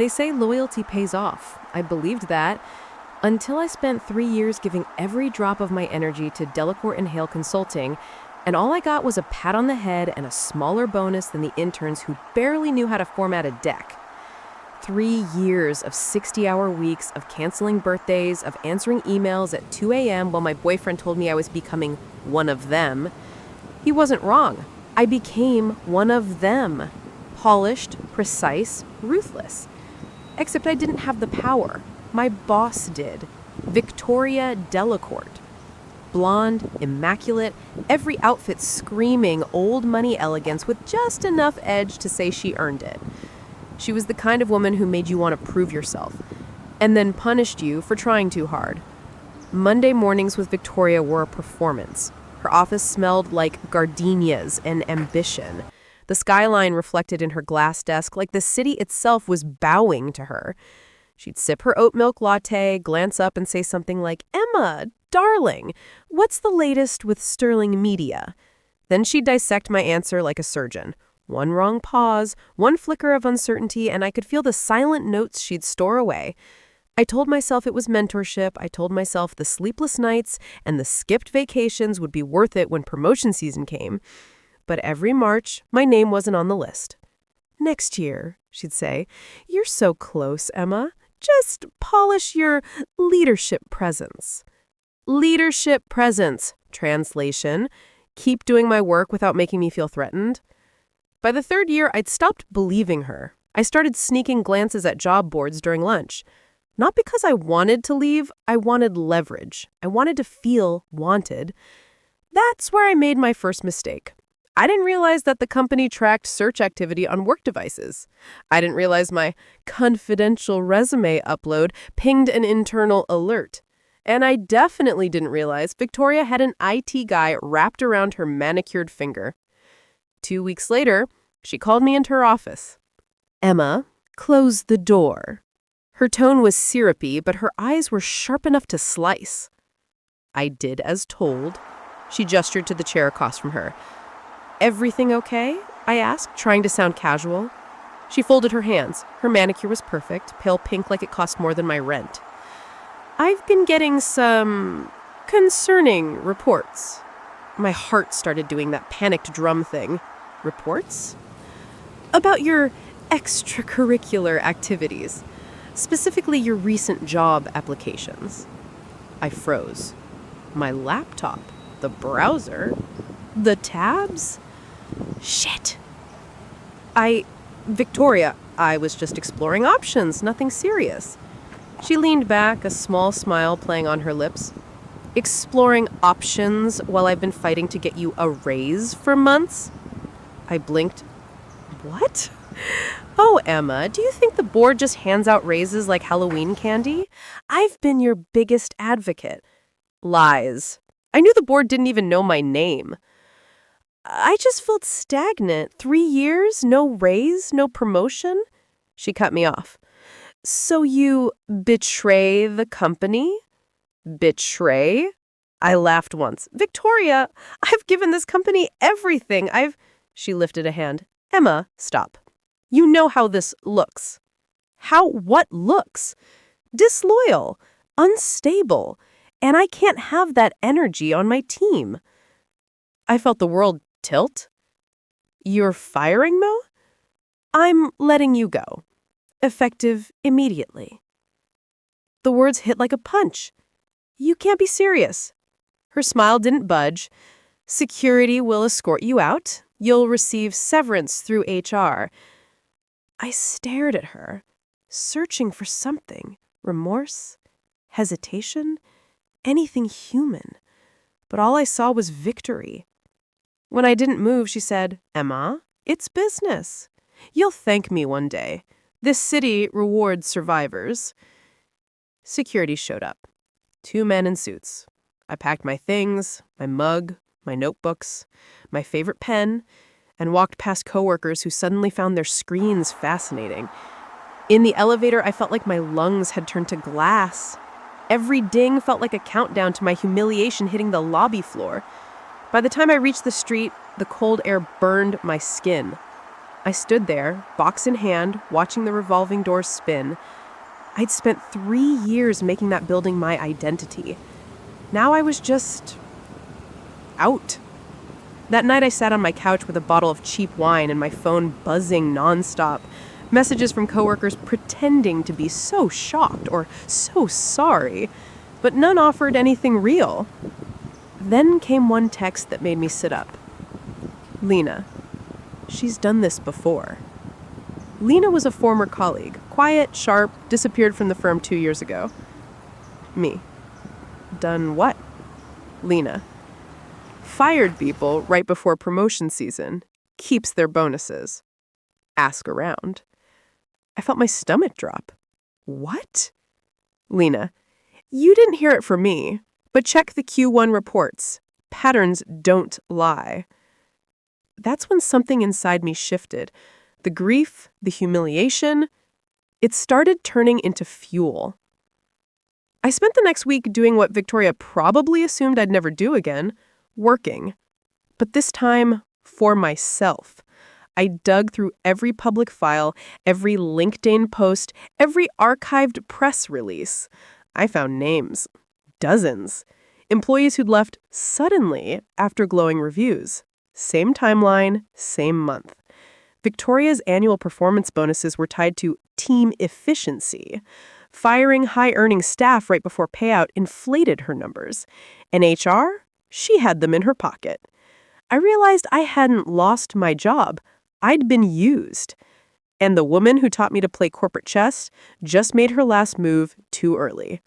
They say loyalty pays off. I believed that until I spent 3 years giving every drop of my energy to Delacourt and Hale Consulting, and all I got was a pat on the head and a smaller bonus than the interns who barely knew how to format a deck. 3 years of 60-hour weeks, of canceling birthdays, of answering emails at 2 a.m. while my boyfriend told me I was becoming one of them. He wasn't wrong. I became one of them. Polished, precise, ruthless. Except I didn't have the power. My boss did. Victoria Delacourt. Blonde, immaculate, every outfit screaming old money elegance with just enough edge to say she earned it. She was the kind of woman who made you want to prove yourself, and then punished you for trying too hard. Monday mornings with Victoria were a performance. Her office smelled like gardenias and ambition. The skyline reflected in her glass desk like the city itself was bowing to her. She'd sip her oat milk latte, glance up and say something like, "Emma, darling, what's the latest with Sterling Media?" Then she'd dissect my answer like a surgeon. One wrong pause, one flicker of uncertainty, and I could feel the silent notes she'd store away. I told myself it was mentorship. I told myself the sleepless nights and the skipped vacations would be worth it when promotion season came. But every March, my name wasn't on the list. "Next year," she'd say. "You're so close, Emma. Just polish your leadership presence." Leadership presence. Translation: keep doing my work without making me feel threatened. By the third year, I'd stopped believing her. I started sneaking glances at job boards during lunch. Not because I wanted to leave, I wanted leverage. I wanted to feel wanted. That's where I made my first mistake. I didn't realize that the company tracked search activity on work devices. I didn't realize my confidential resume upload pinged an internal alert. And I definitely didn't realize Victoria had an IT guy wrapped around her manicured finger. 2 weeks later, she called me into her office. "Emma, close the door." Her tone was syrupy, but her eyes were sharp enough to slice. I did as told. She gestured to the chair across from her. "Everything okay?" I asked, trying to sound casual. She folded her hands. Her manicure was perfect, pale pink like it cost more than my rent. "I've been getting some concerning reports." My heart started doing that panicked drum thing. "Reports?" "About your extracurricular activities, specifically your recent job applications." I froze. My laptop, the browser, the tabs? Shit. Victoria, I was just exploring options, nothing serious." She leaned back, a small smile playing on her lips. "Exploring options while I've been fighting to get you a raise for months?" I blinked. "What?" "Oh, Emma, do you think the board just hands out raises like Halloween candy? I've been your biggest advocate." Lies. I knew the board didn't even know my name. "I just felt stagnant. 3 years, no raise, no promotion." She cut me off. "So you betray the company?" "Betray?" I laughed once. "Victoria, I've given this company everything. She lifted a hand. "Emma, stop. You know how this looks." "How what looks?" "Disloyal, unstable, and I can't have that energy on my team." I felt the world tilt. "You're firing, Mo?" "I'm letting you go. Effective immediately." The words hit like a punch. "You can't be serious." Her smile didn't budge. "Security will escort you out. You'll receive severance through HR." I stared at her, searching for something. Remorse? Hesitation? Anything human. But all I saw was victory. When I didn't move, she said, "Emma, it's business. You'll thank me one day. This city rewards survivors." Security showed up. 2 men in suits. I packed my things, my mug, my notebooks, my favorite pen, and walked past coworkers who suddenly found their screens fascinating. In the elevator, I felt like my lungs had turned to glass. Every ding felt like a countdown to my humiliation hitting the lobby floor. By the time I reached the street, the cold air burned my skin. I stood there, box in hand, watching the revolving doors spin. I'd spent 3 years making that building my identity. Now I was just out. That night I sat on my couch with a bottle of cheap wine and my phone buzzing nonstop. Messages from coworkers pretending to be so shocked or so sorry, but none offered anything real. Then came one text that made me sit up. Lena. She's done this before. Lena was a former colleague, quiet, sharp, disappeared from the firm 2 years ago. Me. Done what? Lena. Fired people right before promotion season. Keeps their bonuses. Ask around. I felt my stomach drop. What? Lena. You didn't hear it from me, but check the Q1 reports. Patterns don't lie. That's when something inside me shifted. The grief, the humiliation, it started turning into fuel. I spent the next week doing what Victoria probably assumed I'd never do again, working. But this time, for myself. I dug through every public file, every LinkedIn post, every archived press release. I found names. Dozens. Employees who'd left suddenly after glowing reviews. Same timeline, same month. Victoria's annual performance bonuses were tied to team efficiency. Firing high-earning staff right before payout inflated her numbers. And HR? She had them in her pocket. I realized I hadn't lost my job. I'd been used. And the woman who taught me to play corporate chess just made her last move too early.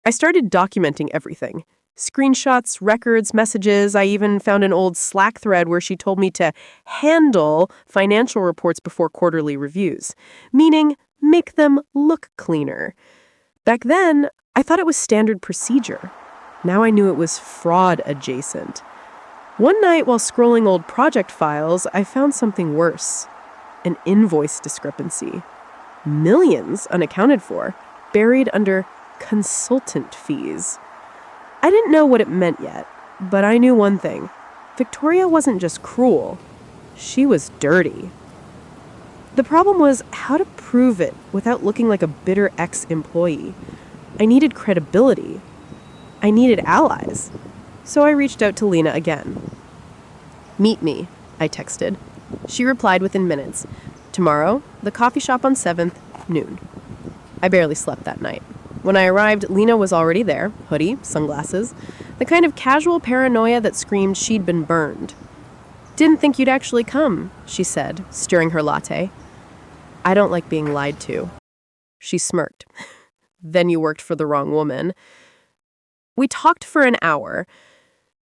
I started documenting everything. Screenshots, records, messages. I even found an old Slack thread where she told me to handle financial reports before quarterly reviews, meaning make them look cleaner. Back then, I thought it was standard procedure. Now I knew it was fraud adjacent. One night while scrolling old project files, I found something worse. An invoice discrepancy. Millions unaccounted for, buried under consultant fees. I didn't know what it meant yet, but I knew one thing. Victoria wasn't just cruel. She was dirty. The problem was how to prove it without looking like a bitter ex-employee. I needed credibility. I needed allies. So I reached out to Lena again. Meet me, I texted. She replied within minutes. Tomorrow, the coffee shop on 7th, noon. I barely slept that night. When I arrived, Lena was already there, hoodie, sunglasses, the kind of casual paranoia that screamed she'd been burned. Didn't think you'd actually come, she said, stirring her latte. I don't like being lied to. She smirked. Then you worked for the wrong woman. We talked for an hour.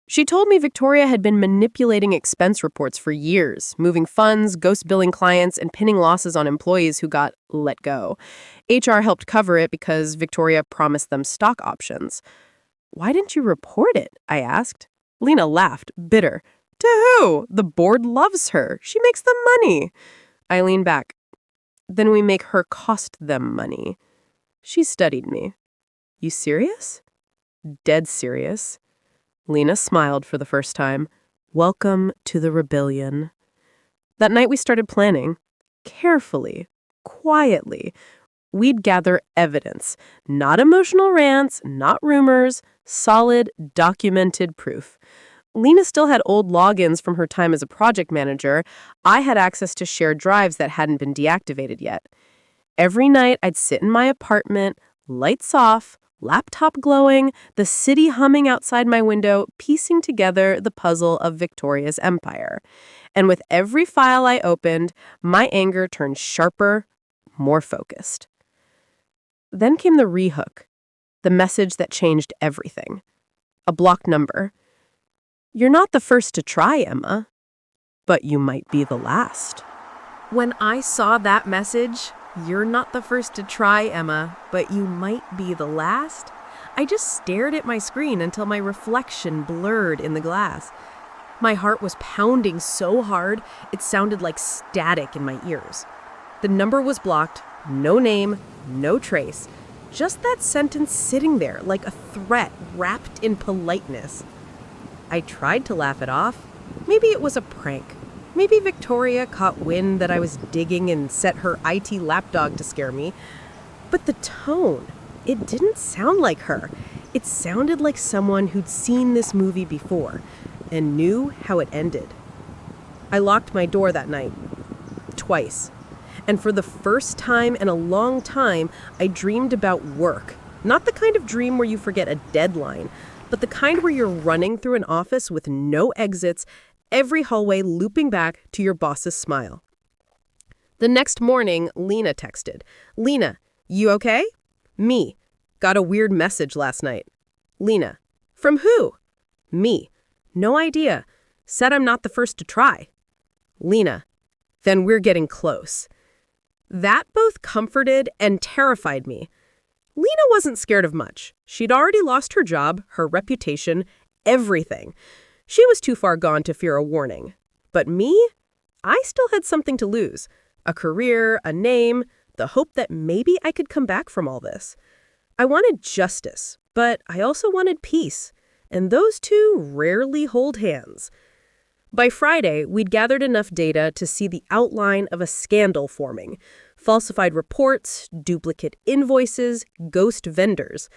She told me Victoria had been manipulating expense reports for years, moving funds, ghost billing clients, and pinning losses on employees who got let go. HR helped cover it because Victoria promised them stock options. Why didn't you report it? I asked. Lena laughed, bitter. To who? The board loves her. She makes them money. I leaned back. Then we make her cost them money. She studied me. You serious? Dead serious. Lena smiled for the first time. Welcome to the rebellion. That night we started planning. Carefully, quietly. We'd gather evidence. Not emotional rants, not rumors. Solid, documented proof. Lena still had old logins from her time as a project manager. I had access to shared drives that hadn't been deactivated yet. Every night I'd sit in my apartment, lights off, laptop glowing, the city humming outside my window, piecing together the puzzle of Victoria's empire. And with every file I opened, my anger turned sharper, more focused. Then came the rehook, the message that changed everything. A blocked number. You're not the first to try, Emma, but you might be the last. When I saw that message, you're not the first to try, Emma, but you might be the last, I just stared at my screen until my reflection blurred in the glass. My heart was pounding so hard, it sounded like static in my ears. The number was blocked, no name, no trace, just that sentence sitting there like a threat wrapped in politeness. I tried to laugh it off. Maybe it was a prank. Maybe Victoria caught wind that I was digging and set her IT lapdog to scare me. But the tone, it didn't sound like her. It sounded like someone who'd seen this movie before and knew how it ended. I locked my door that night. Twice. And for the first time in a long time, I dreamed about work. Not the kind of dream where you forget a deadline, but the kind where you're running through an office with no exits, every hallway looping back to your boss's smile. The next morning, Lena texted. Lena, you okay? Me. Got a weird message last night. Lena. From who? Me. No idea. Said I'm not the first to try. Lena. Then we're getting close. That both comforted and terrified me. Lena wasn't scared of much. She'd already lost her job, her reputation, everything. She was too far gone to fear a warning. But me? I still had something to lose. A career, a name, the hope that maybe I could come back from all this. I wanted justice, but I also wanted peace. And those two rarely hold hands. By Friday, we'd gathered enough data to see the outline of a scandal forming. Falsified reports, duplicate invoices, ghost vendors.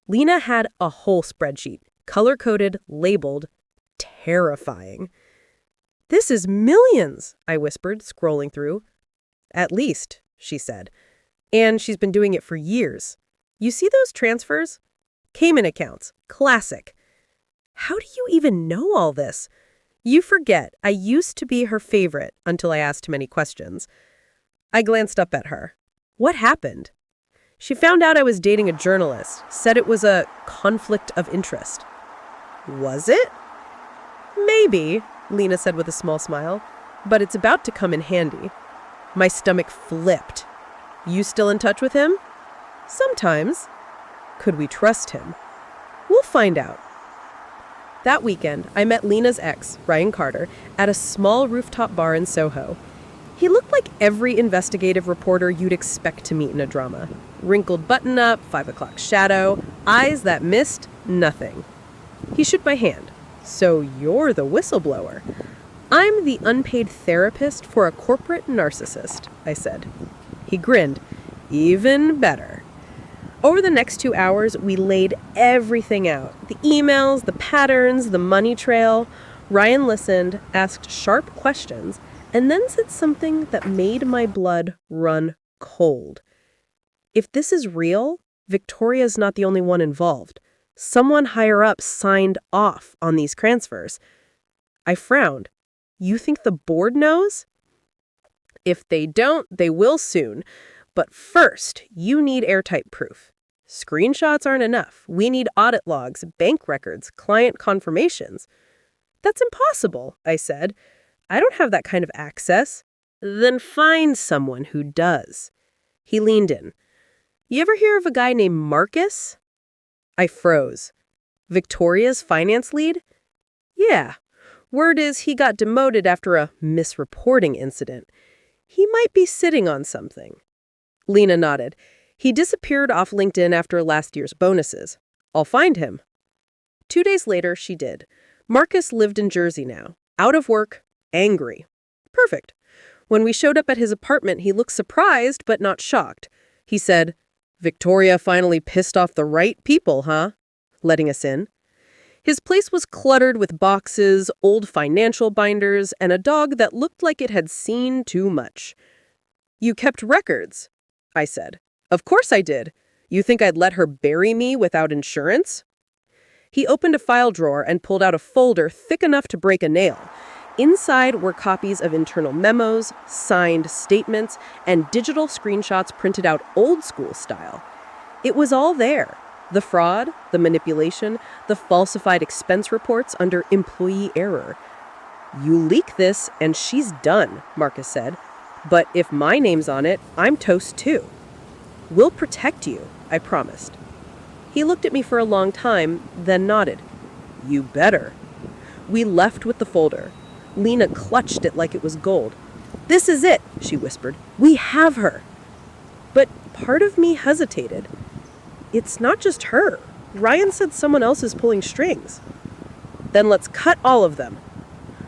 Lena had a whole spreadsheet, color-coded, labeled, terrifying. This is millions, I whispered, scrolling through. At least, she said. And she's been doing it for years. You see those transfers? Cayman accounts, classic. How do you even know all this? You forget, I used to be her favorite until I asked too many questions. I glanced up at her. What happened? She found out I was dating a journalist, said it was a conflict of interest. Was it? Maybe, Lena said with a small smile, but it's about to come in handy. My stomach flipped. You still in touch with him? Sometimes. Could we trust him? We'll find out. That weekend, I met Lena's ex, Ryan Carter, at a small rooftop bar in Soho. He looked like every investigative reporter you'd expect to meet in a drama. Wrinkled button-up, 5 o'clock shadow, eyes that missed nothing. He shook my hand. So you're the whistleblower. I'm the unpaid therapist for a corporate narcissist, I said. He grinned. Even better. Over the next 2 hours, we laid everything out. The emails, the patterns, the money trail. Ryan listened, asked sharp questions, and then said something that made my blood run cold. If this is real, Victoria's not the only one involved. Someone higher up signed off on these transfers. I frowned. You think the board knows? If they don't, they will soon. But first, you need airtight proof. Screenshots aren't enough. We need audit logs, bank records, client confirmations. That's impossible, I said. I don't have that kind of access. Then find someone who does. He leaned in. You ever hear of a guy named Marcus? I froze. Victoria's finance lead? Yeah. Word is he got demoted after a misreporting incident. He might be sitting on something. Lena nodded. He disappeared off LinkedIn after last year's bonuses. I'll find him. 2 days later, she did. Marcus lived in Jersey now. Out of work. Angry. Perfect. When we showed up at his apartment, he looked surprised but not shocked. He said, Victoria finally pissed off the right people, huh? Letting us in. His place was cluttered with boxes, old financial binders, and a dog that looked like it had seen too much. You kept records, I said. Of course I did. You think I'd let her bury me without insurance? He opened a file drawer and pulled out a folder thick enough to break a nail. Inside were copies of internal memos, signed statements, and digital screenshots printed out old-school style. It was all there. The fraud, the manipulation, the falsified expense reports under employee error. You leak this and she's done, Marcus said. But if my name's on it, I'm toast too. We'll protect you, I promised. He looked at me for a long time, then nodded. You better. We left with the folder. Lena clutched it like it was gold. This is it, she whispered. We have her. But part of me hesitated. It's not just her. Ryan said someone else is pulling strings. Then let's cut all of them.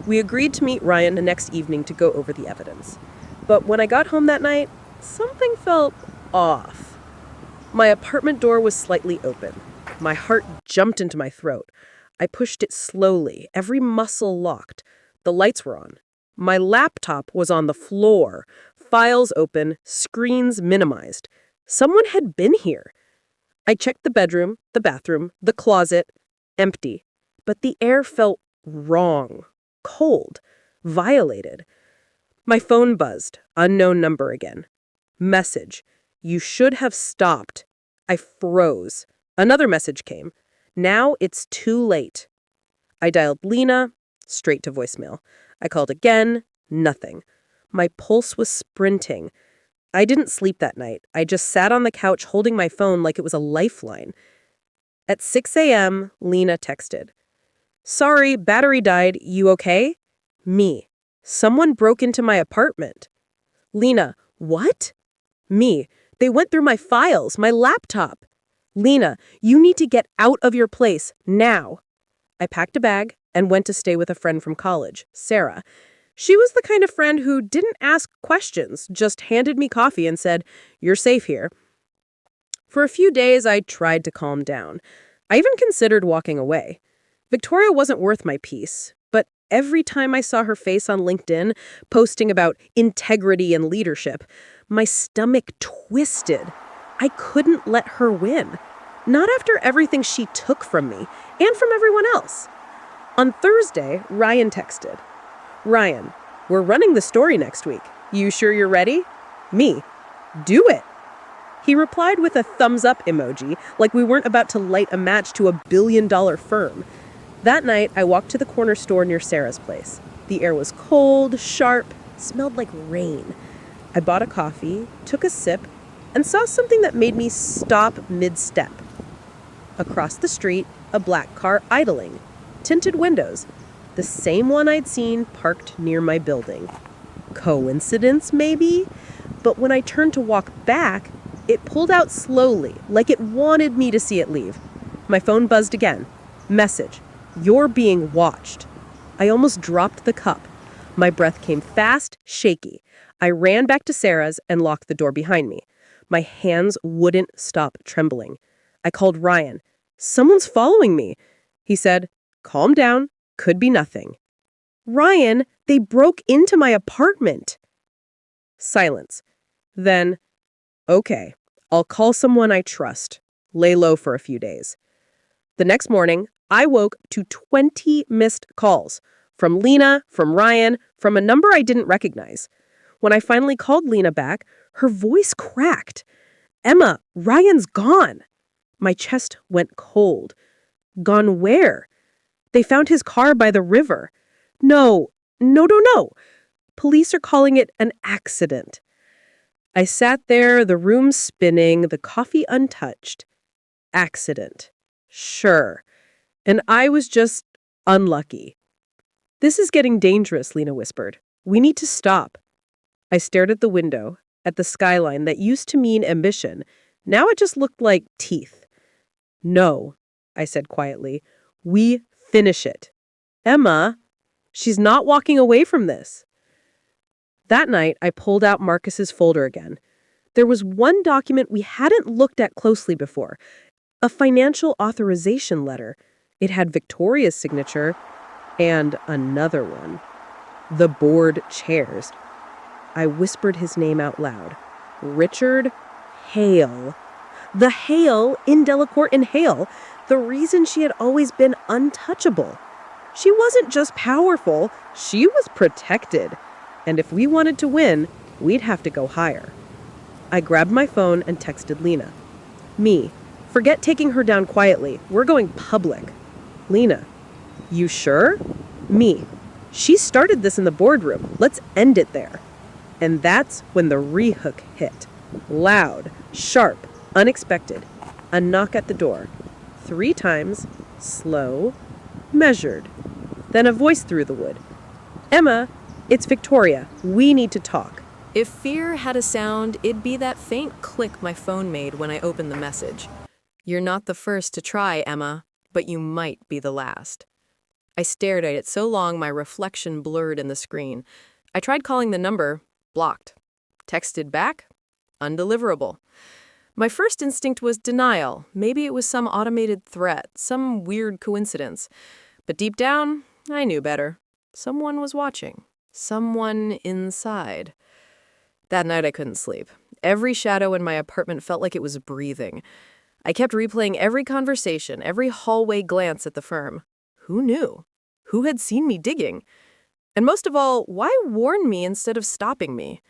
We agreed to meet Ryan the next evening to go over the evidence. But when I got home that night, something felt off. My apartment door was slightly open. My heart jumped into my throat. I pushed it slowly, every muscle locked. The lights were on. My laptop was on the floor, files open, screens minimized. Someone had been here. I checked the bedroom, the bathroom, the closet, empty. But the air felt wrong, cold, violated. My phone buzzed, unknown number again. Message: you should have stopped. I froze. Another message came. Now it's too late. I dialed Lena, straight to voicemail. I called again, nothing. My pulse was sprinting. I didn't sleep that night. I just sat on the couch holding my phone like it was a lifeline. At 6 a.m., Lena texted. Sorry, battery died. You okay? Me. Someone broke into my apartment. Lena. What? Me. They went through my files, my laptop. Lena, you need to get out of your place, now. I packed a bag and went to stay with a friend from college, Sarah. She was the kind of friend who didn't ask questions, just handed me coffee and said, "You're safe here." For a few days, I tried to calm down. I even considered walking away. Victoria wasn't worth my peace, but every time I saw her face on LinkedIn posting about integrity and leadership, my stomach twisted. I couldn't let her win. Not after everything she took from me and from everyone else. On Thursday, Ryan texted. Ryan, we're running the story next week. You sure you're ready? Me. Do it. He replied with a thumbs up emoji, like we weren't about to light a match to $1 billion firm. That night, I walked to the corner store near Sarah's place. The air was cold, sharp, smelled like rain. I bought a coffee, took a sip, and saw something that made me stop mid-step. Across the street, a black car idling. Tinted windows. The same one I'd seen parked near my building. Coincidence, maybe? But when I turned to walk back, it pulled out slowly, like it wanted me to see it leave. My phone buzzed again. Message: you're being watched. I almost dropped the cup. My breath came fast, shaky. I ran back to Sarah's and locked the door behind me. My hands wouldn't stop trembling. I called Ryan. Someone's following me. He said, calm down, could be nothing. Ryan, they broke into my apartment. Silence. Then, okay, I'll call someone I trust. Lay low for a few days. The next morning, I woke to 20 missed calls. From Lena, from Ryan, from a number I didn't recognize. When I finally called Lena back, her voice cracked. Emma, Ryan's gone. My chest went cold. Gone where? They found his car by the river. No. Police are calling it an accident. I sat there, the room spinning, the coffee untouched. Accident. Sure. And I was just unlucky. This is getting dangerous, Lena whispered. We need to stop. I stared at the window, at the skyline that used to mean ambition. Now it just looked like teeth. No, I said quietly. We finish it. Emma, she's not walking away from this. That night, I pulled out Marcus's folder again. There was one document we hadn't looked at closely before, a financial authorization letter. It had Victoria's signature and another one. The board chairs. I whispered his name out loud. Richard Hale. The Hale in Delacourt and Hale, the reason she had always been untouchable. She wasn't just powerful, she was protected. And if we wanted to win, we'd have to go higher. I grabbed my phone and texted Lena. Me, forget taking her down quietly. We're going public. Lena, you sure? Me, she started this in the boardroom. Let's end it there. And that's when the rehook hit. Loud, sharp, unexpected. A knock at the door. 3 times, slow, measured. Then a voice through the wood. Emma, it's Victoria. We need to talk. If fear had a sound, it'd be that faint click my phone made when I opened the message. You're not the first to try, Emma, but you might be the last. I stared at it so long my reflection blurred in the screen. I tried calling the number, blocked. Texted back, undeliverable. My first instinct was denial. Maybe it was some automated threat, some weird coincidence. But deep down, I knew better. Someone was watching. Someone inside. That night I couldn't sleep. Every shadow in my apartment felt like it was breathing. I kept replaying every conversation, every hallway glance at the firm. Who knew? Who had seen me digging? And most of all, why warn me instead of stopping me?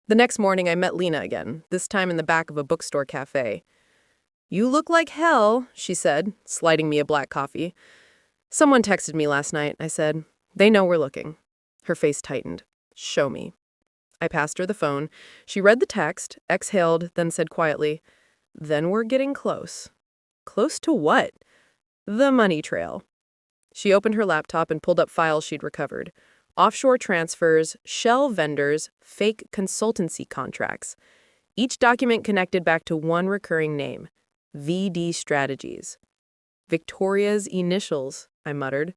The next morning I met Lena again, this time in the back of a bookstore cafe. "You look like hell," she said, sliding me a black coffee. "Someone texted me last night," I said. "They know we're looking." Her face tightened. "Show me." I passed her the phone. She read the text, exhaled, then said quietly, "Then we're getting close." Close to what? The money trail. She opened her laptop and pulled up files she'd recovered. Offshore transfers, shell vendors, fake consultancy contracts. Each document connected back to one recurring name, VD Strategies. Victoria's initials, I muttered.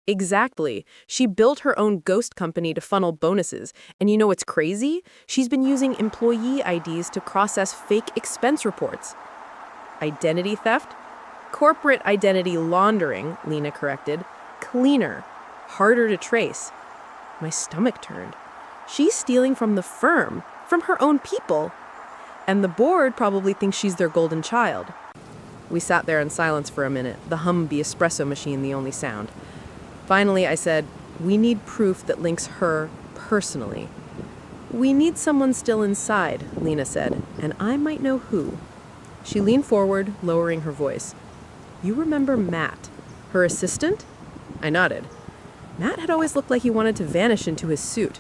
Exactly. She built her own ghost company to funnel bonuses. And you know what's crazy? She's been using employee IDs to process fake expense reports. Identity theft? Corporate identity laundering, Lena corrected. Cleaner. Harder to trace. My stomach turned. She's stealing from the firm, from her own people. And the board probably thinks she's their golden child. We sat there in silence for a minute, the hum of the espresso machine the only sound. Finally, I said, "We need proof that links her personally." "We need someone still inside," Lena said, "and I might know who." She leaned forward, lowering her voice. "You remember Matt, her assistant?" I nodded. Matt had always looked like he wanted to vanish into his suit.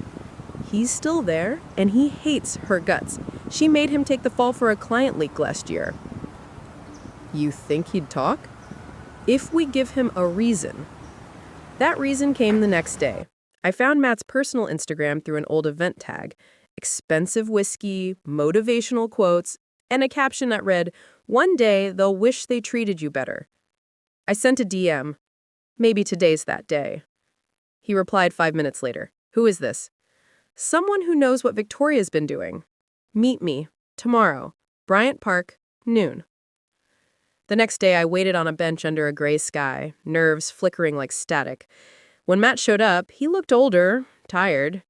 He's still there, and he hates her guts. She made him take the fall for a client leak last year. You think he'd talk? If we give him a reason. That reason came the next day. I found Matt's personal Instagram through an old event tag. Expensive whiskey, motivational quotes, and a caption that read, "One day they'll wish they treated you better." I sent a DM. Maybe today's that day. He replied 5 minutes later. "Who is this?" "Someone who knows what Victoria's been doing. Meet me, tomorrow, Bryant Park, noon." The next day, I waited on a bench under a gray sky, nerves flickering like static. When Matt showed up, he looked older, tired.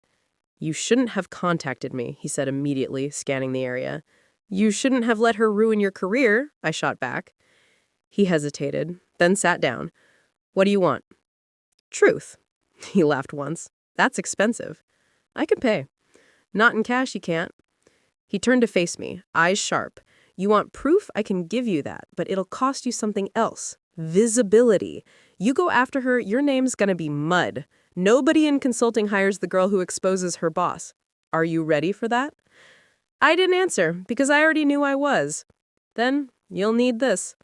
"You shouldn't have contacted me," he said immediately, scanning the area. "You shouldn't have let her ruin your career," I shot back. He hesitated, then sat down. "What do you want?" "Truth." He laughed once. "That's expensive." "I could pay." "Not in cash, you can't." He turned to face me, eyes sharp. "You want proof? I can give you that, but it'll cost you something else. Visibility. You go after her, your name's gonna be mud. Nobody in consulting hires the girl who exposes her boss. Are you ready for that?" I didn't answer, because I already knew I was. "Then you'll need this."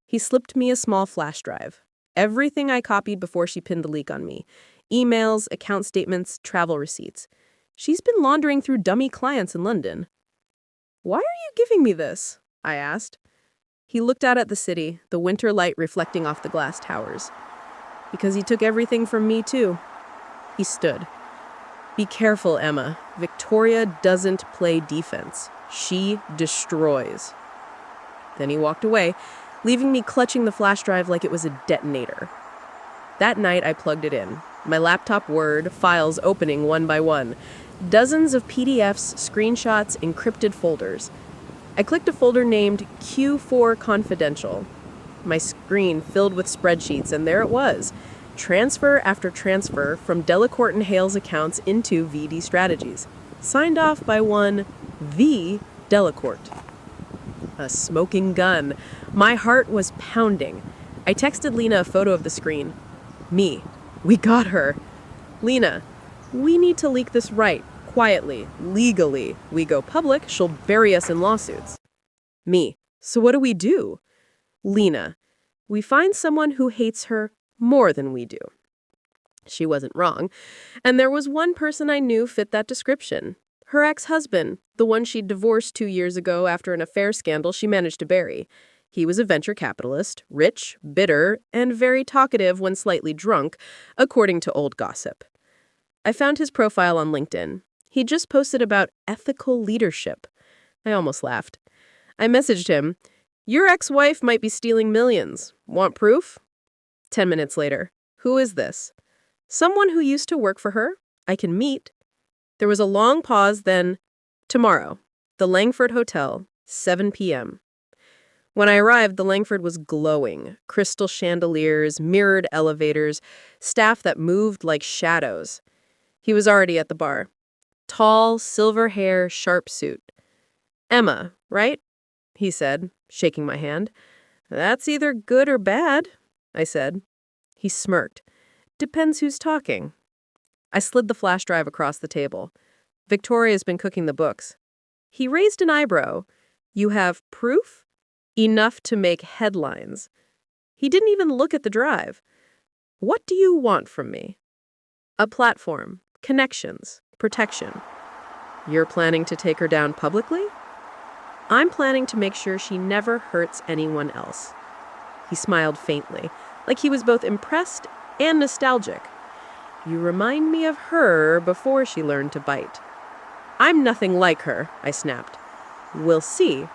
He slipped me a small flash drive. Everything I copied before she pinned the leak on me. Emails, account statements, travel receipts. She's been laundering through dummy clients in London. "Why are you giving me this?" I asked. He looked out at the city, the winter light reflecting off the glass towers. "Because he took everything from me, too." He stood. "Be careful, Emma. Victoria doesn't play defense. She destroys." Then he walked away, leaving me clutching the flash drive like it was a detonator. That night, I plugged it in. My laptop Word, files opening one by one. Dozens of PDFs, screenshots, encrypted folders. I clicked a folder named Q4 Confidential. My screen filled with spreadsheets, and there it was. Transfer after transfer from Delacourt and Hale's accounts into VD Strategies. Signed off by one V. Delacourt. A smoking gun. My heart was pounding. I texted Lena a photo of the screen. "Me. We got her." "Lena, we need to leak this right, quietly, legally. We go public, she'll bury us in lawsuits." "Me. So what do we do?" "Lena, we find someone who hates her more than we do." She wasn't wrong. And there was one person I knew fit that description. Her ex-husband, the one she'd divorced 2 years ago after an affair scandal she managed to bury. He was a venture capitalist, rich, bitter, and very talkative when slightly drunk, according to old gossip. I found his profile on LinkedIn. He just posted about ethical leadership. I almost laughed. I messaged him, "Your ex-wife might be stealing millions. Want proof?" 10 minutes later, "Who is this?" "Someone who used to work for her. I can meet." There was a long pause, then, "Tomorrow, the Langford Hotel, 7 p.m. When I arrived, the Langford was glowing. Crystal chandeliers, mirrored elevators, staff that moved like shadows. He was already at the bar. Tall, silver hair, sharp suit. "Emma, right?" he said, shaking my hand. "That's either good or bad," I said. He smirked. "Depends who's talking." I slid the flash drive across the table. "Victoria's been cooking the books." He raised an eyebrow. "You have proof?" "Enough to make headlines." He didn't even look at the drive. "What do you want from me?" "A platform, connections, protection." "You're planning to take her down publicly?" "I'm planning to make sure she never hurts anyone else." He smiled faintly, like he was both impressed and nostalgic. "You remind me of her before she learned to bite." "I'm nothing like her," I snapped. "We'll see."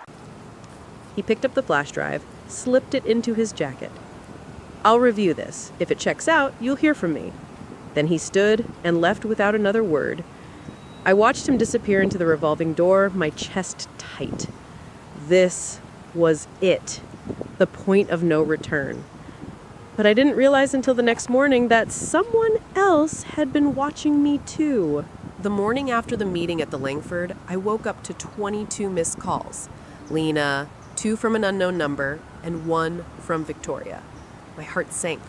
He picked up the flash drive, slipped it into his jacket. "I'll review this. If it checks out, you'll hear from me." Then he stood and left without another word. I watched him disappear into the revolving door, my chest tight. This was it, the point of no return. But I didn't realize until the next morning that someone else had been watching me too. The morning after the meeting at the Langford, I woke up to 22 missed calls. Lena, 2 from an unknown number, and 1 from Victoria. My heart sank.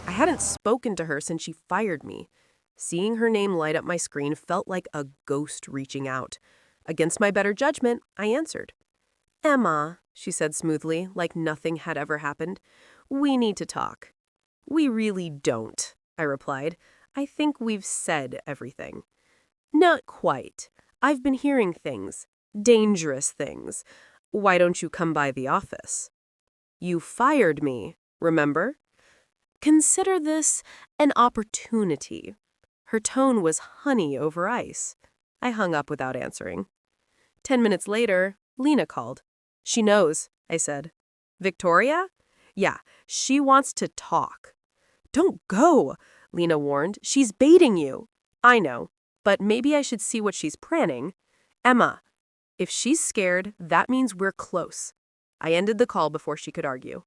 I hadn't spoken to her since she fired me. Seeing her name light up my screen felt like a ghost reaching out. Against my better judgment, I answered. "Emma," she said smoothly, like nothing had ever happened. "We need to talk." "We really don't," I replied. "I think we've said everything." "Not quite. I've been hearing things. Dangerous things. Why don't you come by the office?" "You fired me, remember?" "Consider this an opportunity." Her tone was honey over ice. I hung up without answering. 10 minutes later, Lena called. "She knows," I said. "Victoria?" "Yeah, she wants to talk." "Don't go," Lena warned. "She's baiting you." "I know, but maybe I should see what she's planning." "Emma, if she's scared, that means we're close." I ended the call before she could argue.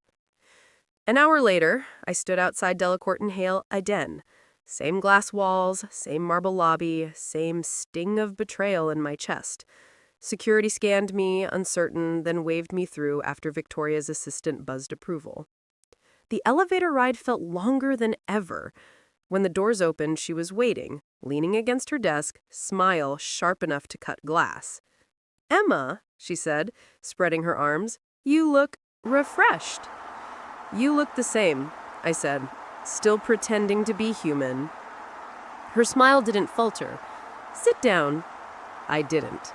An hour later, I stood outside Delacourt and Hale again. Same glass walls, same marble lobby, same sting of betrayal in my chest. Security scanned me, uncertain, then waved me through after Victoria's assistant buzzed approval. The elevator ride felt longer than ever. When the doors opened, she was waiting, leaning against her desk, smile sharp enough to cut glass. "Emma," she said, spreading her arms, "you look refreshed." "You look the same," I said, still pretending to be human. Her smile didn't falter. "Sit down." I didn't.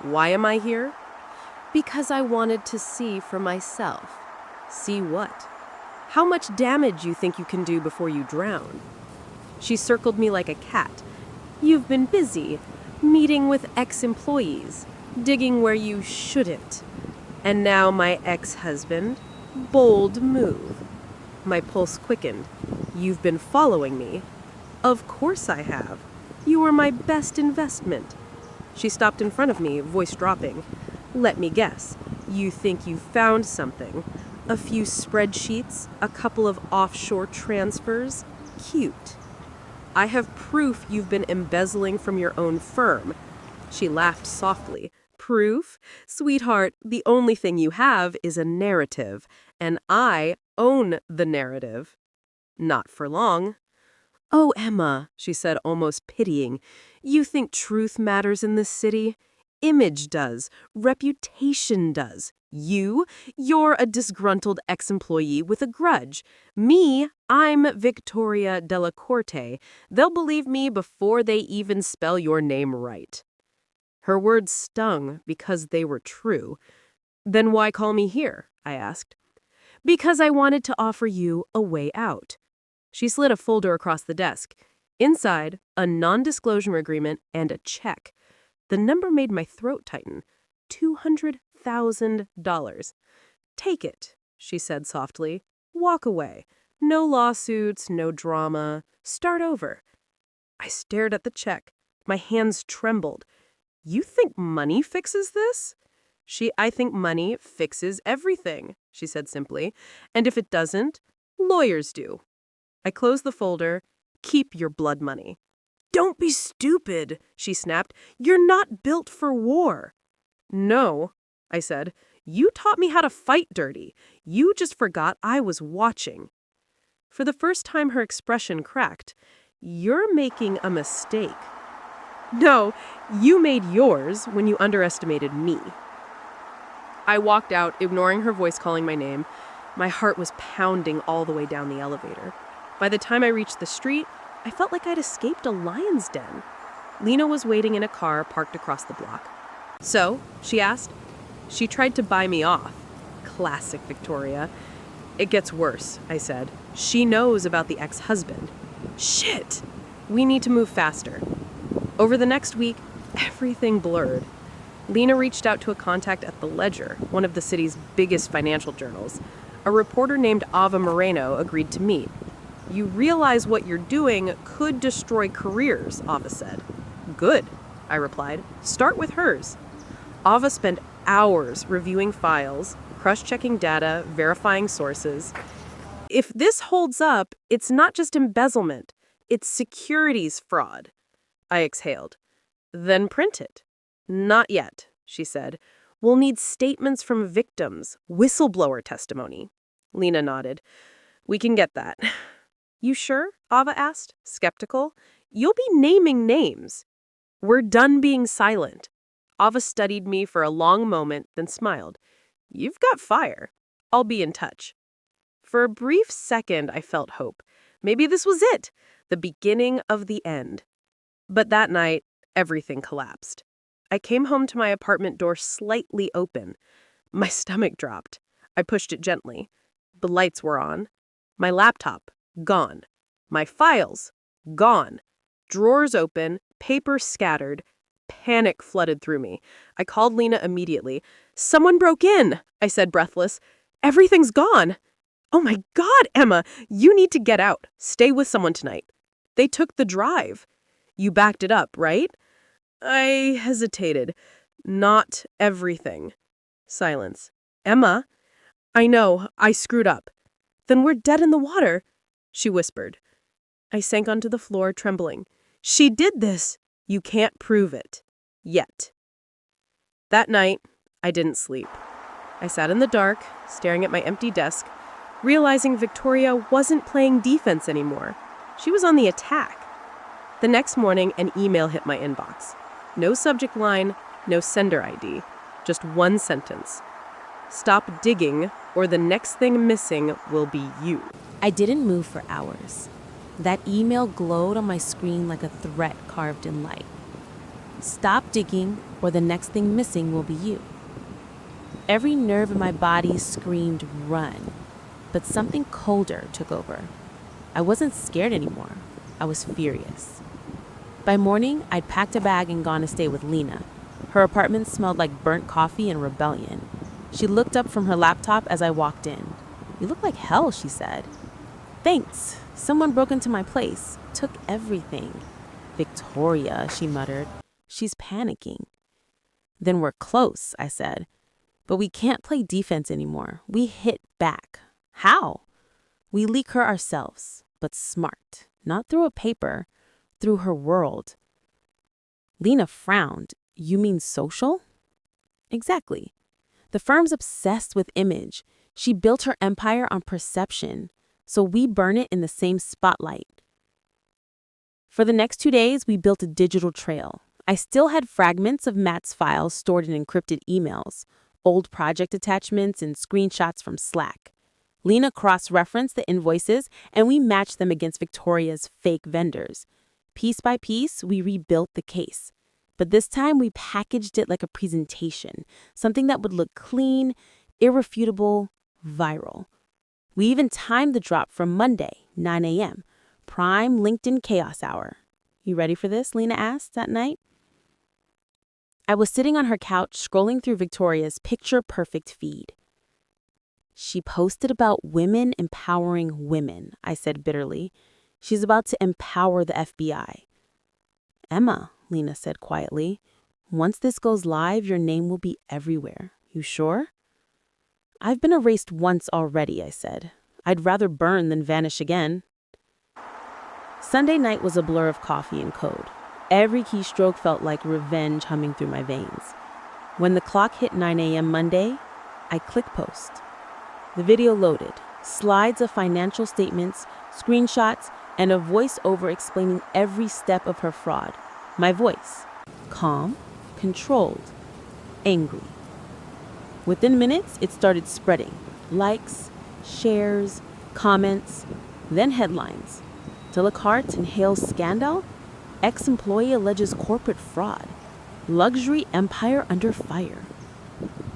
"Why am I here?" "Because I wanted to see for myself." "See what?" "How much damage you think you can do before you drown." She circled me like a cat. "You've been busy, meeting with ex-employees, digging where you shouldn't. And now my ex-husband? Bold move." My pulse quickened. "You've been following me." "Of course I have. You were my best investment." She stopped in front of me, voice dropping. "Let me guess. You think you found something. A few spreadsheets, a couple of offshore transfers. Cute." "I have proof you've been embezzling from your own firm." She laughed softly. "Proof? Sweetheart, the only thing you have is a narrative, and I own the narrative." "Not for long." "Oh, Emma," she said, almost pitying, "you think truth matters in this city? Image does. Reputation does. You're a disgruntled ex-employee with a grudge. Me, I'm Victoria Delacorte. They'll believe me before they even spell your name right." Her words stung because they were true. Then why call me here? I asked. Because I wanted to offer you a way out. She slid a folder across the desk. Inside, a non-disclosure agreement and a check. The number made my throat tighten. $200,000. Take it, she said softly. Walk away. No lawsuits, no drama. Start over. I stared at the check. My hands trembled. You think money fixes this? I think money fixes everything, she said simply. And if it doesn't, lawyers do. I closed the folder. Keep your blood money. Don't be stupid, she snapped. You're not built for war. No, I said. You taught me how to fight dirty. You just forgot I was watching. For the first time, her expression cracked. You're making a mistake. No, you made yours when you underestimated me. I walked out, ignoring her voice calling my name. My heart was pounding all the way down the elevator. By the time I reached the street, I felt like I'd escaped a lion's den. Lena was waiting in a car parked across the block. So, she asked. She tried to buy me off. Classic Victoria. It gets worse, I said. She knows about the ex-husband. Shit! We need to move faster. Over the next week, everything blurred. Lena reached out to a contact at The Ledger, one of the city's biggest financial journals. A reporter named Ava Moreno agreed to meet. You realize what you're doing could destroy careers, Ava said. Good, I replied. Start with hers. Ava spent hours reviewing files, cross-checking data, verifying sources. If this holds up, it's not just embezzlement, it's securities fraud. I exhaled. Then print it. Not yet, she said. We'll need statements from victims, whistleblower testimony. Lena nodded. We can get that. You sure? Ava asked, skeptical. You'll be naming names. We're done being silent. Ava studied me for a long moment, then smiled. You've got fire. I'll be in touch. For a brief second, I felt hope. Maybe this was it, the beginning of the end. But that night, everything collapsed. I came home to my apartment door slightly open. My stomach dropped. I pushed it gently. The lights were on. My laptop, gone. My files, gone. Drawers open, paper scattered. Panic flooded through me. I called Lena immediately. Someone broke in, I said, breathless. Everything's gone. Oh my God, Emma, you need to get out. Stay with someone tonight. They took the drive. You backed it up, right? I hesitated. Not everything. Silence. Emma? I know, I screwed up. Then we're dead in the water, she whispered. I sank onto the floor, trembling. She did this. You can't prove it. Yet. That night, I didn't sleep. I sat in the dark, staring at my empty desk, realizing Victoria wasn't playing defense anymore. She was on the attack. The next morning, an email hit my inbox. No subject line, no sender ID, just one sentence. Stop digging, or the next thing missing will be you. I didn't move for hours. That email glowed on my screen like a threat carved in light. Stop digging, or the next thing missing will be you. Every nerve in my body screamed, run. But something colder took over. I wasn't scared anymore. I was furious. By morning, I'd packed a bag and gone to stay with Lena. Her apartment smelled like burnt coffee and rebellion. She looked up from her laptop as I walked in. You look like hell, she said. Thanks. Someone broke into my place, took everything. Victoria, she muttered. She's panicking. Then we're close, I said. But we can't play defense anymore. We hit back. How? We leak her ourselves, but smart. Not through a paper, through her world. Lena frowned. You mean social? Exactly. The firm's obsessed with image. She built her empire on perception, so we burn it in the same spotlight. For the next 2 days, we built a digital trail. I still had fragments of Matt's files stored in encrypted emails, old project attachments, and screenshots from Slack. Lena cross-referenced the invoices, and we matched them against Victoria's fake vendors. Piece by piece, we rebuilt the case. But this time we packaged it like a presentation, something that would look clean, irrefutable, viral. We even timed the drop from Monday, 9 a.m., prime LinkedIn chaos hour. You ready for this? Lena asked that night. I was sitting on her couch scrolling through Victoria's picture-perfect feed. She posted about women empowering women, I said bitterly. She's about to empower the FBI. Emma, Lena said quietly, once this goes live, your name will be everywhere. You sure? I've been erased once already, I said. I'd rather burn than vanish again. Sunday night was a blur of coffee and code. Every keystroke felt like revenge humming through my veins. When the clock hit 9 a.m. Monday, I clicked post. The video loaded, slides of financial statements, screenshots, and a voiceover explaining every step of her fraud. My voice, calm, controlled, angry. Within minutes, it started spreading. Likes, shares, comments, then headlines. Delicart inhales scandal? Ex-employee alleges corporate fraud. Luxury empire under fire.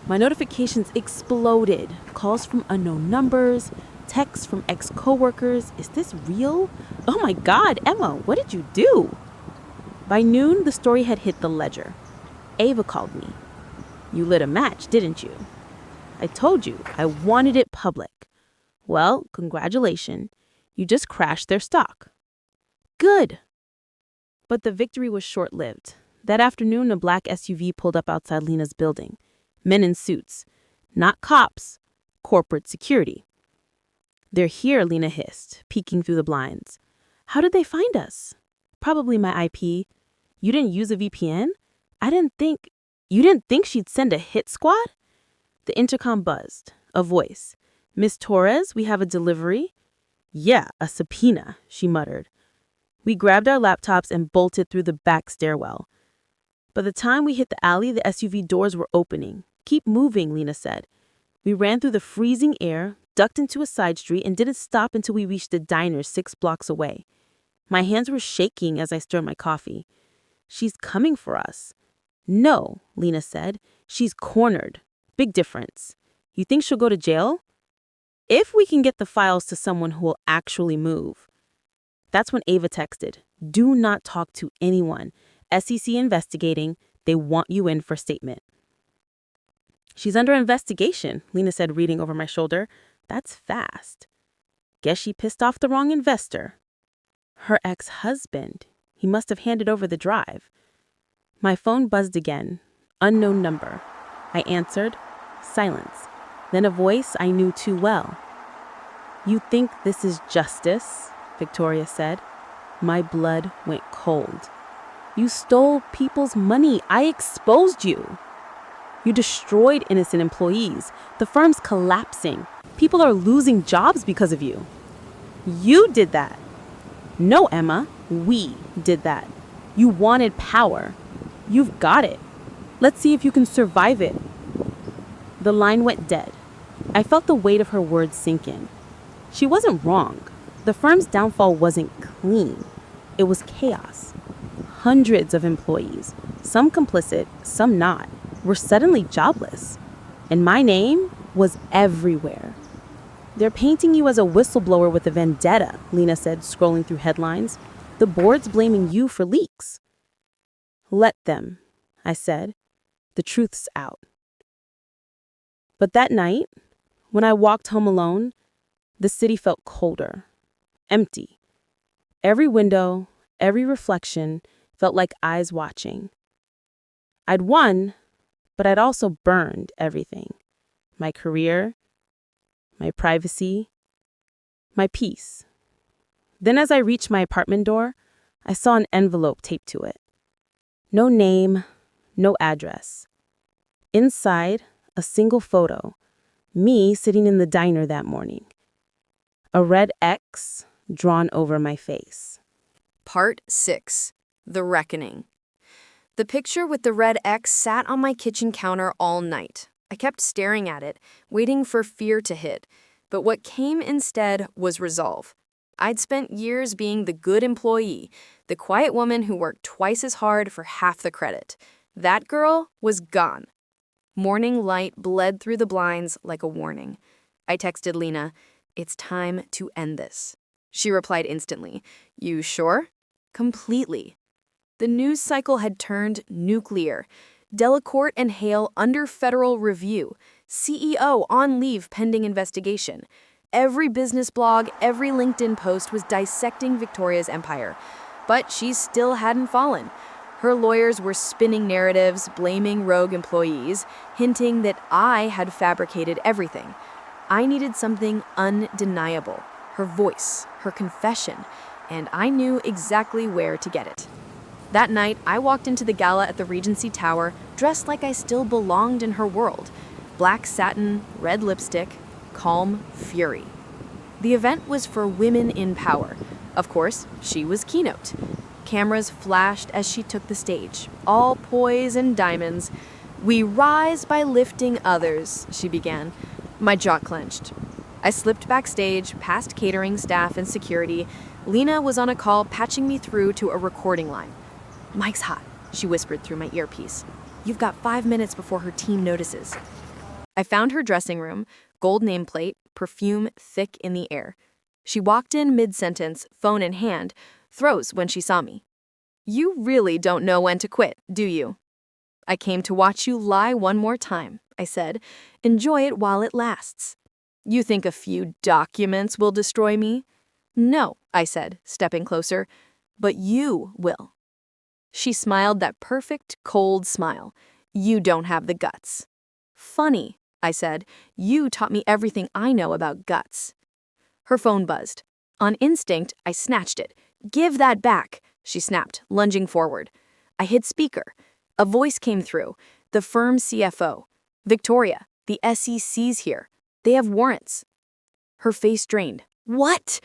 My notifications exploded. Calls from unknown numbers, texts from ex-coworkers. Is this real? Oh my God, Emma, what did you do? By noon, the story had hit the ledger. Ava called me. You lit a match, didn't you? I told you, I wanted it public. Well, congratulations. You just crashed their stock. Good. But the victory was short-lived. That afternoon, a black SUV pulled up outside Lena's building. Men in suits. Not cops. Corporate security. They're here, Lena hissed, peeking through the blinds. How did they find us? Probably my IP. You didn't use a VPN? You didn't think she'd send a hit squad? The intercom buzzed. A voice. Miss Torres, we have a delivery. Yeah, a subpoena, she muttered. We grabbed our laptops and bolted through the back stairwell. By the time we hit the alley, the SUV doors were opening. Keep moving, Lena said. We ran through the freezing air, ducked into a side street, and didn't stop until we reached a diner 6 blocks away. My hands were shaking as I stirred my coffee. She's coming for us. No, Lena said. She's cornered. Big difference. You think she'll go to jail? If we can get the files to someone who will actually move. That's when Ava texted. Do not talk to anyone. SEC investigating. They want you in for statement. She's under investigation, Lena said, reading over my shoulder. That's fast. Guess she pissed off the wrong investor. Her ex-husband. He must have handed over the drive. My phone buzzed again. Unknown number. I answered. Silence. Then a voice I knew too well. You think this is justice? Victoria said. My blood went cold. You stole people's money. I exposed you. You destroyed innocent employees. The firm's collapsing. People are losing jobs because of you. You did that. No, Emma. We did that. You wanted power. You've got it. Let's see if you can survive it. The line went dead. I felt the weight of her words sink in. She wasn't wrong. The firm's downfall wasn't clean. It was chaos. Hundreds of employees, some complicit, some not, were suddenly jobless. And my name was everywhere. They're painting you as a whistleblower with a vendetta, Lena said, scrolling through headlines. The board's blaming you for leaks. Let them, I said. The truth's out. But that night, when I walked home alone, the city felt colder, empty. Every window, every reflection felt like eyes watching. I'd won, but I'd also burned everything. My career, my privacy, my peace. Then as I reached my apartment door, I saw an envelope taped to it. No name, no address. Inside, a single photo. Me sitting in the diner that morning. A red X drawn over my face. Part 6. The Reckoning. The picture with the red X sat on my kitchen counter all night. I kept staring at it, waiting for fear to hit, but what came instead was resolve. I'd spent years being the good employee, the quiet woman who worked twice as hard for half the credit. That girl was gone. Morning light bled through the blinds like a warning. I texted Lena, "It's time to end this." She replied instantly, "You sure?" Completely. The news cycle had turned nuclear. Delacourt and Hale under federal review. CEO on leave pending investigation. Every business blog, every LinkedIn post was dissecting Victoria's empire. But she still hadn't fallen. Her lawyers were spinning narratives, blaming rogue employees, hinting that I had fabricated everything. I needed something undeniable. Her voice, her confession, and I knew exactly where to get it. That night, I walked into the gala at the Regency Tower, dressed like I still belonged in her world. Black satin, red lipstick, calm fury. The event was for women in power. Of course, she was keynote. Cameras flashed as she took the stage, all poise and diamonds. "We rise by lifting others," she began. My jaw clenched. I slipped backstage, past catering staff and security. Lena was on a call patching me through to a recording line. "Mike's hot," she whispered through my earpiece. "You've got 5 minutes before her team notices." I found her dressing room, gold nameplate, perfume thick in the air. She walked in mid-sentence, phone in hand, froze when she saw me. "You really don't know when to quit, do you?" "I came to watch you lie one more time," I said. "Enjoy it while it lasts." "You think a few documents will destroy me?" "No," I said, stepping closer, "but you will." She smiled that perfect, cold smile. "You don't have the guts." "Funny," I said. "You taught me everything I know about guts." Her phone buzzed. On instinct, I snatched it. "Give that back," she snapped, lunging forward. I hit speaker. A voice came through. The firm's CFO. "Victoria, the SEC's here. They have warrants." Her face drained. "What?"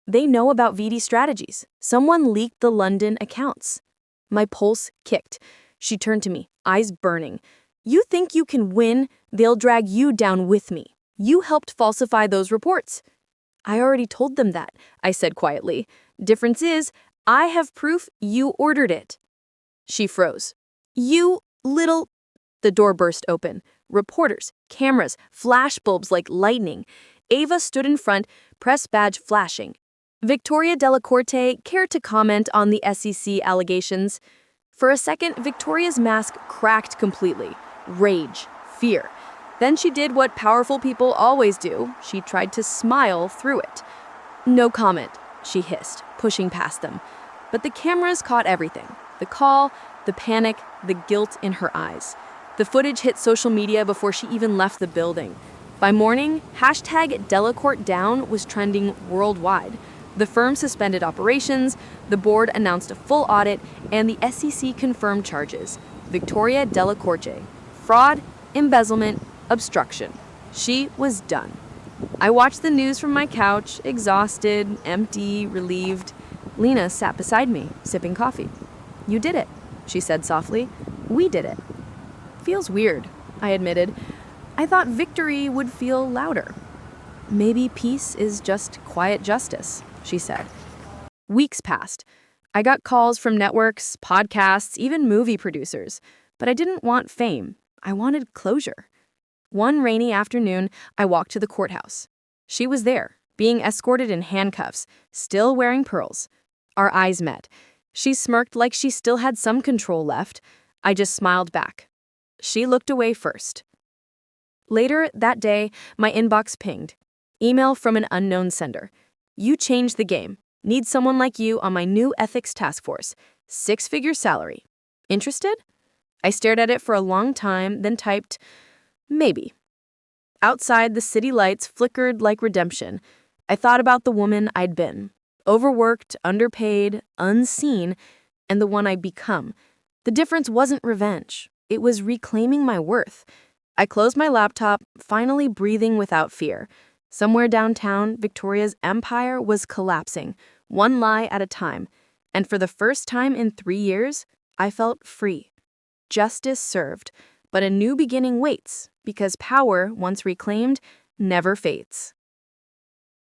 "They know about VD strategies. Someone leaked the London accounts." My pulse kicked. She turned to me, eyes burning. "You think you can win? They'll drag you down with me. You helped falsify those reports." "I already told them that," I said quietly. "Difference is, I have proof you ordered it." She froze. "You little—" The door burst open. Reporters, cameras, flashbulbs like lightning. Ava stood in front, press badge flashing. "Victoria Delacourte, care to comment on the SEC allegations?" For a second, Victoria's mask cracked completely. Rage, fear. Then she did what powerful people always do. She tried to smile through it. "No comment," she hissed, pushing past them. But the cameras caught everything. The call, the panic, the guilt in her eyes. The footage hit social media before she even left the building. By morning, #DelacourtDown was trending worldwide. The firm suspended operations, the board announced a full audit, and the SEC confirmed charges. Victoria Delacourte. Fraud, embezzlement, obstruction. She was done. I watched the news from my couch, exhausted, empty, relieved. Lena sat beside me, sipping coffee. "You did it," she said softly. "We did it." "Feels weird," I admitted. "I thought victory would feel louder." "Maybe peace is just quiet justice," she said. Weeks passed. I got calls from networks, podcasts, even movie producers. But I didn't want fame. I wanted closure. One rainy afternoon, I walked to the courthouse. She was there, being escorted in handcuffs, still wearing pearls. Our eyes met. She smirked like she still had some control left. I just smiled back. She looked away first. Later that day, my inbox pinged. Email from an unknown sender. "You changed the game. Need someone like you on my new ethics task force. 6-figure salary. Interested?" I stared at it for a long time, then typed, "Maybe." Outside, the city lights flickered like redemption. I thought about the woman I'd been. Overworked, underpaid, unseen, and the one I'd become. The difference wasn't revenge. It was reclaiming my worth. I closed my laptop, finally breathing without fear. Somewhere downtown, Victoria's empire was collapsing, one lie at a time. And for the first time in 3 years, I felt free. Justice served, but a new beginning waits, because power, once reclaimed, never fades.